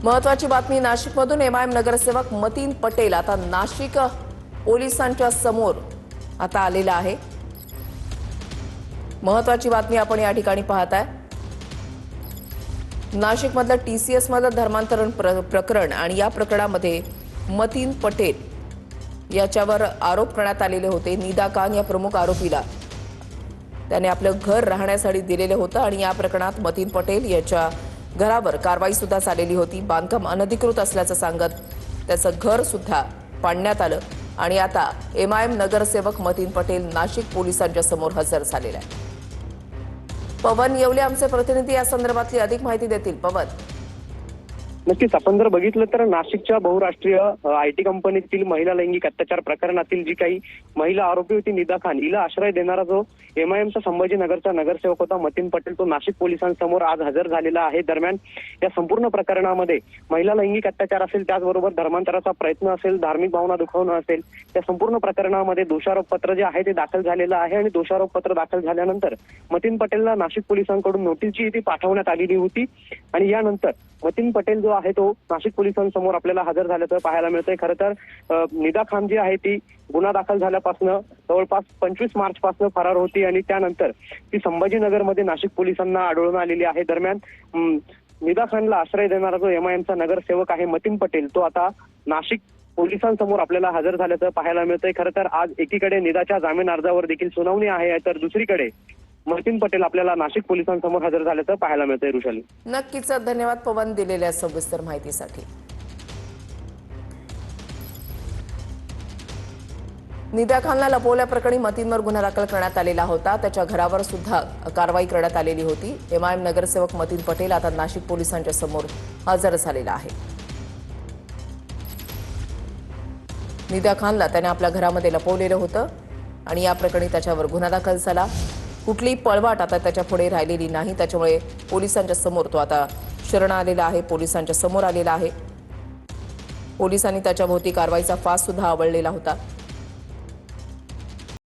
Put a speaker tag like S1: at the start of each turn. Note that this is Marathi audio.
S1: महत्वाची बातमी नाशिकमधून एमआयएम नगरसेवक मतीन पटेल आता नाशिक पोलिसांच्या समोर आता आलेला आहे। महत्वाची बातमी आपण या ठिकाणी पाहताय। नाशिकमधलं टीसीएस मधलं धर्मांतरण प्रकरण आणि या प्रकरणामध्ये मतीन पटेल याच्यावर आरोप करण्यात आलेले होते। निदा खान या प्रमुख आरोपीला त्याने आपलं घर राहण्यासाठी दिलेले होतं आणि या प्रकरणात मतीन पटेल याच्या घरावर कारवाई सुद्धा झालेली होती। बांधकाम अनधिकृत असल्याचं सांगत त्याचं घर सुद्धा पाडण्यात आलं आणि आता एमआयएम नगरसेवक मतीन पटेल नाशिक पोलिसांच्या समोर हजर झालेला आहे। पवन येवले आमचे प्रतिनिधी या संदर्भातली अधिक माहिती देतील। पवन,
S2: नक्कीच आपण जर बघितलं तर नाशिकच्या बहुराष्ट्रीय आयटी कंपनीतील महिला लैंगिक अत्याचार प्रकरणातील जी काही महिला आरोपी होती निदा खान, हिला आश्रय देणारा जो एमआयएमचा संभाजीनगरचा नगरसेवक होता मतीन पटेल, तो नाशिक पोलिसांसमोर आज हजर झालेला आहे। दरम्यान या संपूर्ण प्रकरणामध्ये महिला लैंगिक अत्याचार असेल, त्याचबरोबर धर्मांतराचा प्रयत्न असेल, धार्मिक भावना दुखावणं असेल, त्या संपूर्ण प्रकरणामध्ये दोषारोप पत्र जे आहे ते दाखल झालेलं आहे आणि दोषारोप पत्र दाखल झाल्यानंतर मतीन पटेलला नाशिक पोलिसांकडून नोटीसची ती पाठवण्यात आलेली होती आणि यानंतर मतीन पटेल जो आहे तो नाशिक पोलिसांसमोर आपल्याला हजर झाल्याचं पाहायला मिळतंय। खरं तर निदा खान जी आहे ती गुन्हा दाखल झाल्यापासून जवळपास 25 मार्च पासून फरार होती आणि त्यानंतर ती संभाजीनगरमध्ये नाशिक पोलिसांना आढळून आलेली आहे। दरम्यान निदा खानला आश्रय देणारा जो एमआयएमचा नगरसेवक आहे मतीन पटेल, तो आता नाशिक पोलिसांसमोर आपल्याला हजर झाल्याचं पाहायला मिळतंय। खरं तर आज एकीकडे निदाच्या जामीन अर्जावर देखील सुनावणी आहे, तर दुसरीकडे मतीन पटेल आपल्याला नाशिक पोलिसांसमोर हजर झाल्याचं पाहायला मिळतंय। ऋषाली,
S1: नक्कीच धन्यवाद पवन दिलेल्या सविस्तर माहितीसाठी। निदा खानला लपवल्याप्रकरणी मतीनवर गुन्हा दाखल करण्यात आलेला होता। त्याच्या घरावर सुद्धा कारवाई करण्यात आलेली होती। एमआयएम नगरसेवक मतीन पटेल आता नाशिक पोलिसांच्या समोर हजर झालेला आहे। निदा खानला त्याने आपल्या घरामध्ये लपवलेलं होतं आणि या प्रकरणी त्याच्यावर गुन्हा दाखल झाला। कुठलीही पळवाट आता त्याच्या पुढे राहिलेली नाही, त्याच्यामुळे पोलिसांच्या समोर तो आता शरण आलेला आहे, पोलिसांच्या समोर आलेला आहे। पोलिसांनी त्याच्या भोवती कारवाईचा फास सुद्धा आवळलेला होता।